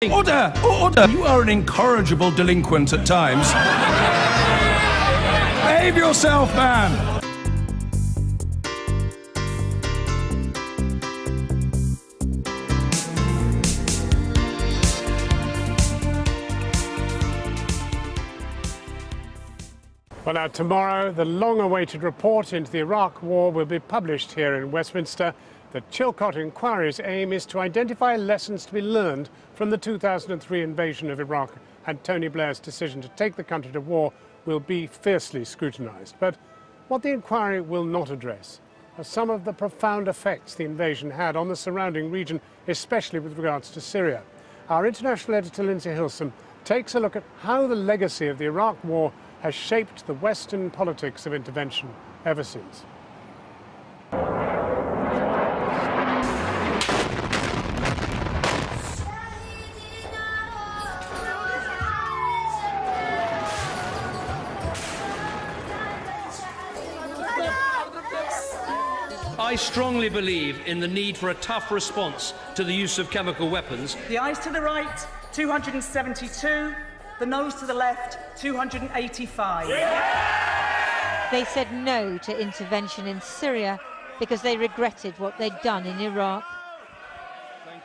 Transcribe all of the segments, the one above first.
Order! Order! You are an incorrigible delinquent at times. Behave yourself, man! Well, now, tomorrow, the long-awaited report into the Iraq War will be published here in Westminster. The Chilcot inquiry's aim is to identify lessons to be learned from the 2003 invasion of Iraq, and Tony Blair's decision to take the country to war will be fiercely scrutinised. But what the inquiry will not address are some of the profound effects the invasion had on the surrounding region, especially with regards to Syria. Our international editor, Lindsay Hilsum, takes a look at how the legacy of the Iraq War has shaped the Western politics of intervention ever since. I strongly believe in the need for a tough response to the use of chemical weapons. The ayes to the right, 272. The noes to the left, 285. They said no to intervention in Syria because they regretted what they'd done in Iraq. Thank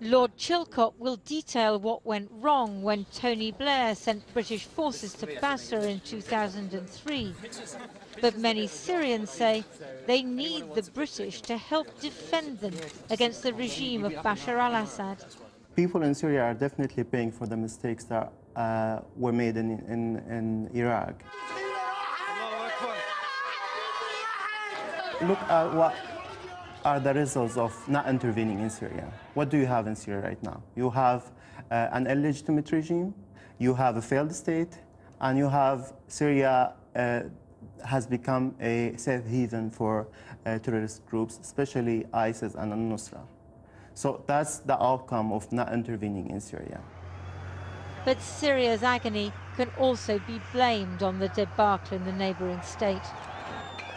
you. Lord Chilcot will detail what went wrong when Tony Blair sent British forces to Basra in 2003. But many Syrians say they need the British to help defend them against the regime of Bashar al-Assad. People in Syria are definitely paying for the mistakes that were made in Iraq. Look at what are the results of not intervening in Syria. What do you have in Syria right now? You have an illegitimate regime, you have a failed state, and you have Syria has become a safe haven for terrorist groups, especially ISIS and al-Nusra. So that's the outcome of not intervening in Syria. But Syria's agony can also be blamed on the debacle in the neighbouring state.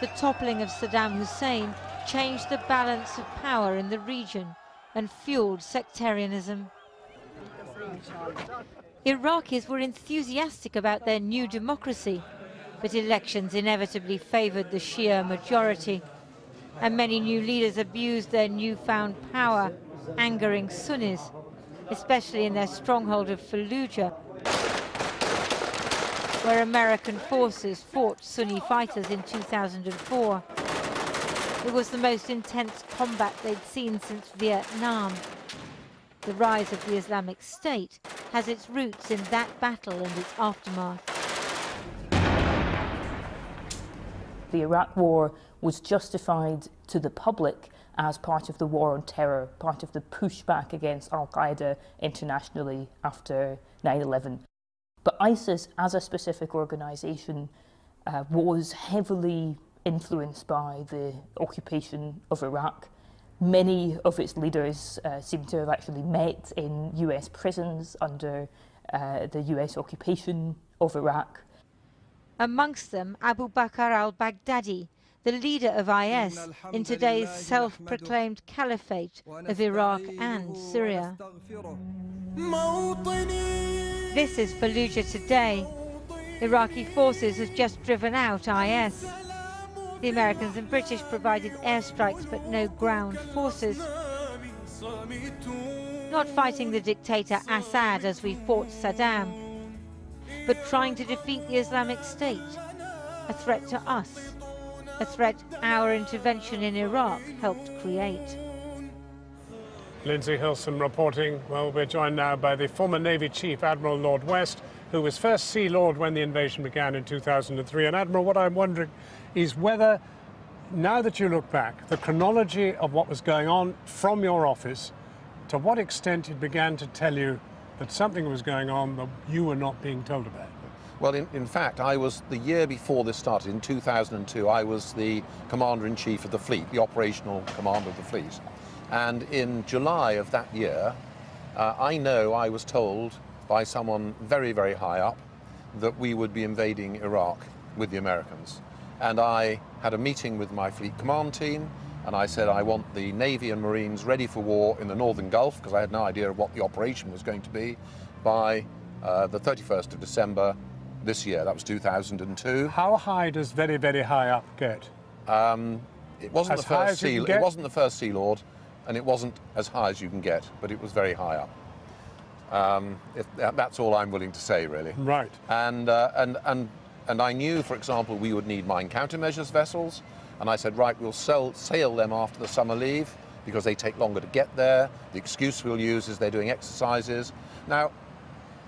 The toppling of Saddam Hussein changed the balance of power in the region and fueled sectarianism. Iraqis were enthusiastic about their new democracy, but elections inevitably favoured the Shia majority, and many new leaders abused their newfound power, angering Sunnis, especially in their stronghold of Fallujah, where American forces fought Sunni fighters in 2004. It was the most intense combat they'd seen since Vietnam. The rise of the Islamic State has its roots in that battle and its aftermath. The Iraq War was justified to the public as part of the war on terror, part of the pushback against al-Qaeda internationally after 9/11. But ISIS, as a specific organisation, was heavily influenced by the occupation of Iraq. Many of its leaders seem to have actually met in US prisons under the US occupation of Iraq. Amongst them, Abu Bakr al-Baghdadi, the leader of IS in today's self-proclaimed caliphate of Iraq and Syria. This is Fallujah today. Iraqi forces have just driven out IS. The Americans and British provided airstrikes but no ground forces. Not fighting the dictator Assad as we fought Saddam, but trying to defeat the Islamic State, a threat to us, a threat our intervention in Iraq helped create. Lindsay Hilsum reporting. Well, we're joined now by the former Navy Chief Admiral Lord West, who was first Sea Lord when the invasion began in 2003. And Admiral, what I'm wondering is whether, now that you look back, the chronology of what was going on from your office, to what extent it began to tell you that something was going on that you were not being told about. Well, in fact, I was, the year before this started, in 2002, I was the Commander-in-Chief of the fleet, the operational commander of the fleet. And in July of that year, I was told by someone very, very high up that we would be invading Iraq with the Americans. And I had a meeting with my fleet command team, and I said I want the Navy and Marines ready for war in the Northern Gulf, because I had no idea of what the operation was going to be, by the 31st of December this year. That was 2002. How high does very, very high up get? It wasn't As the high first as you sea. can get? It wasn't the first Sea Lord, and it wasn't as high as you can get, but it was very high up. That's all I'm willing to say, really. Right. And I knew, for example, we would need mine countermeasures vessels, and I said, right, we'll sail them after the summer leave because they take longer to get there. The excuse we'll use is they're doing exercises. Now,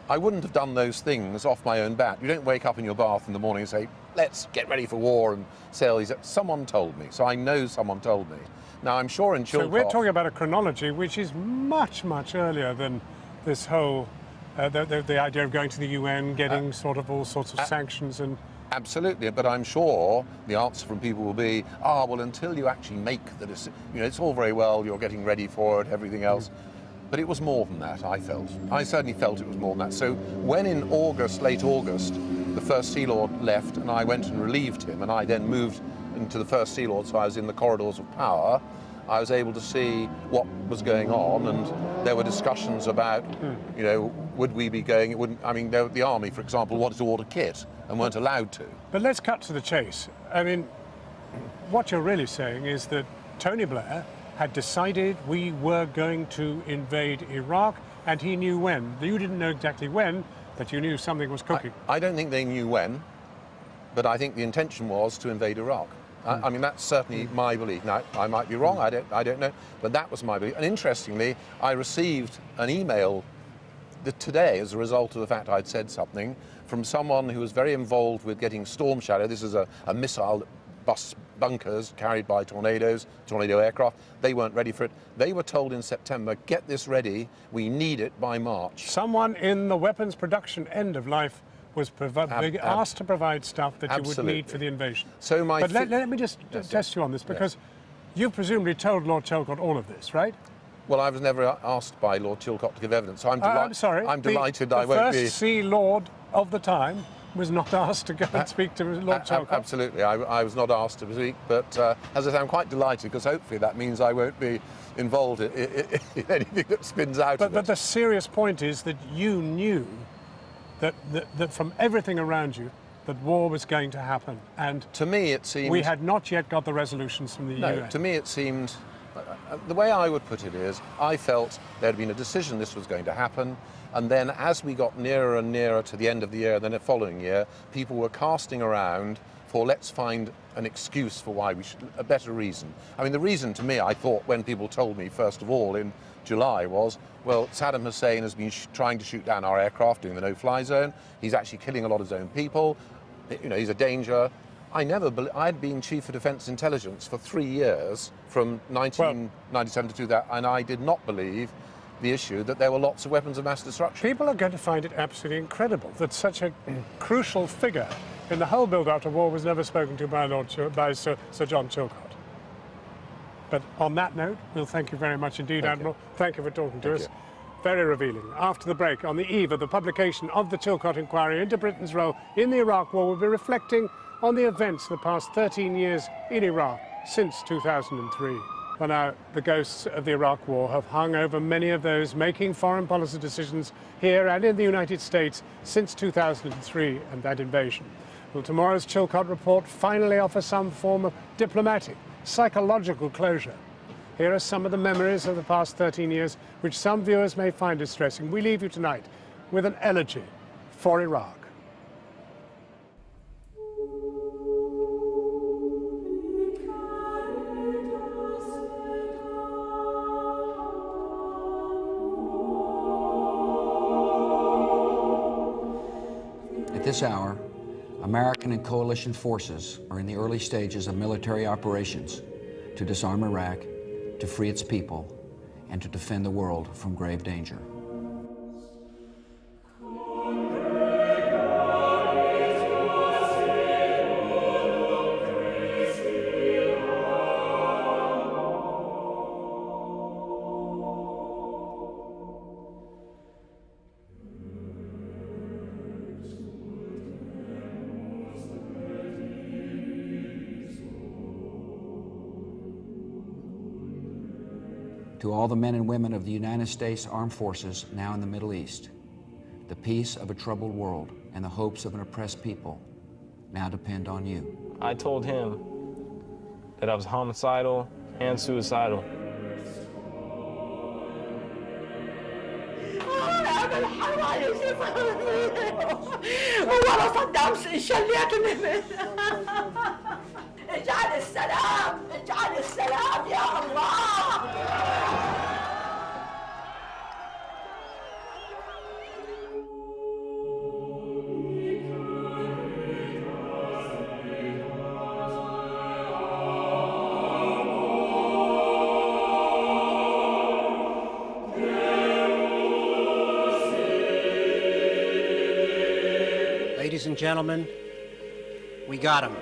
I wouldn't have done those things off my own bat. You don't wake up in your bath in the morning and say, let's get ready for war and sail these. Someone told me, so I know someone told me. Now, I'm sure in Chilcot... So we're talking about a chronology which is much, much earlier than this whole, the idea of going to the UN, getting sort of all sorts of sanctions and... Absolutely, but I'm sure the answer from people will be, well, until you actually make the decision, you know, it's all very well, you're getting ready for it, everything else. But it was more than that, I felt. I certainly felt it was more than that. So when in August, late August, the first Sea Lord left and I went and relieved him, and I then moved into the first Sea Lord, so I was in the corridors of power, I was able to see what was going on, and there were discussions about, you know, would we be going, it wouldn't, I mean, the army, for example, wanted to order kit and weren't allowed to. But let's cut to the chase. I mean, what you're really saying is that Tony Blair had decided we were going to invade Iraq, and he knew when. You didn't know exactly when, but you knew something was cooking. I don't think they knew when, but I think the intention was to invade Iraq. I mean, that's certainly my belief. Now, I might be wrong, I don't know, but that was my belief. And interestingly, I received an email today as a result of the fact I'd said something from someone who was very involved with getting Storm Shadow. This is a missile that busts bunkers carried by tornadoes, tornado aircraft. They weren't ready for it. They were told in September, get this ready, we need it by March. Someone in the weapons production end of life was asked to provide stuff that you would need for the invasion. So but let me just test you on this, because you presumably told Lord Chilcot all of this, right? Well, I was never asked by Lord Chilcot to give evidence, so I'm sorry. I'm delighted I won't be... The first Sea Lord of the time was not asked to go and speak to Lord Chilcot. Absolutely, I was not asked to speak, but as I say, I'm quite delighted, because hopefully that means I won't be involved in anything that spins out of it. But the serious point is that you knew that from everything around you, that war was going to happen. And to me it seemed... we had not yet got the resolutions from the UN. No, to me it seemed... the way I would put it is, I felt there had been a decision this was going to happen, and then as we got nearer and nearer to the end of the year, then the following year, people were casting around for let's find an excuse for why we should, a better reason. I mean, the reason to me, I thought, when people told me, first of all, in July was, well, Saddam Hussein has been trying to shoot down our aircraft doing the no-fly zone. He's actually killing a lot of his own people. You know, he's a danger. I'd been Chief of Defence Intelligence for 3 years, from 1997 to 2000, and I did not believe the issue that there were lots of weapons of mass destruction. People are going to find it absolutely incredible that such a crucial figure in the whole build-up to war was never spoken to by Sir John Chilcot. But on that note, we'll thank you very much indeed, Admiral. Thank you for talking to us. Very revealing. After the break, on the eve of the publication of the Chilcot Inquiry into Britain's role in the Iraq War, we'll be reflecting on the events of the past 13 years in Iraq since 2003. Well, now, the ghosts of the Iraq War have hung over many of those making foreign policy decisions here and in the United States since 2003 and that invasion. Will tomorrow's Chilcot report finally offer some form of diplomatic, psychological closure? Here are some of the memories of the past 13 years which some viewers may find distressing. We leave you tonight with an elegy for Iraq. At this hour, American and coalition forces are in the early stages of military operations to disarm Iraq, to free its people, and to defend the world from grave danger. To all the men and women of the United States Armed Forces now in the Middle East, the peace of a troubled world and the hopes of an oppressed people now depend on you. I told him that I was homicidal and suicidal. اجعل السلام اجعل السلام يا الله. Ladies and gentlemen, we got him.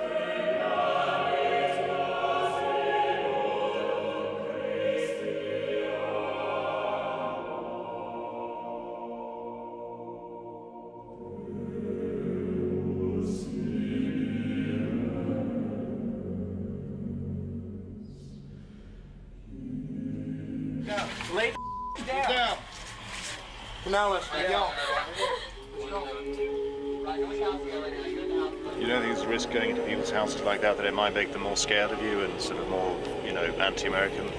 Lay down. Now let's go. You don't think there's a risk going into people's houses like that it might make them more scared of you and sort of more, you know, anti-American?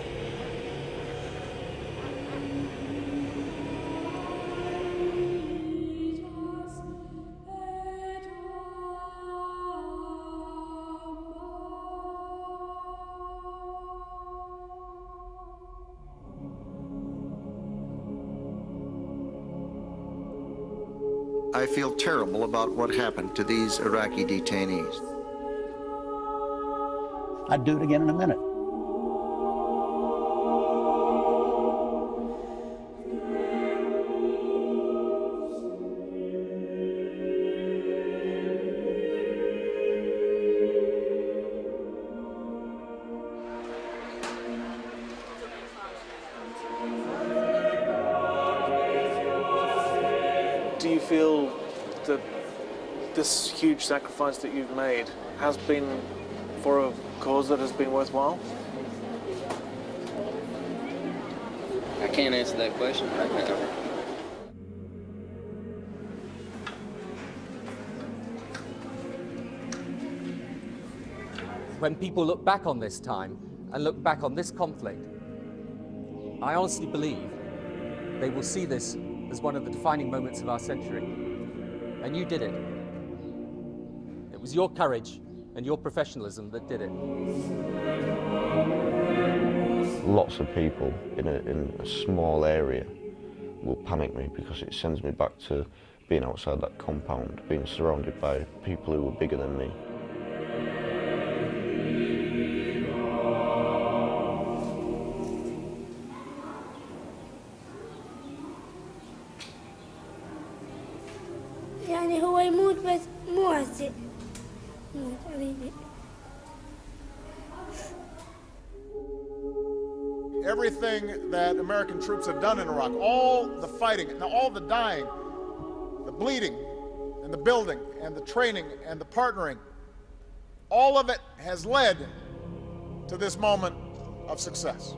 I feel terrible about what happened to these Iraqi detainees. I'd do it again in a minute. Do you feel that this huge sacrifice that you've made has been for a cause that has been worthwhile? I can't answer that question right now. When people look back on this time and look back on this conflict, I honestly believe they will see this as one of the defining moments of our century. And you did it. It was your courage and your professionalism that did it. Lots of people in a small area will panic me because it sends me back to being outside that compound, being surrounded by people who were bigger than me. يعني هو يموت بس مو هسه يموت حبيبي. Everything that American troops have done in Iraq, all the fighting, now all the dying, the bleeding, and the building, and the training, and the partnering, all of it has led to this moment of success.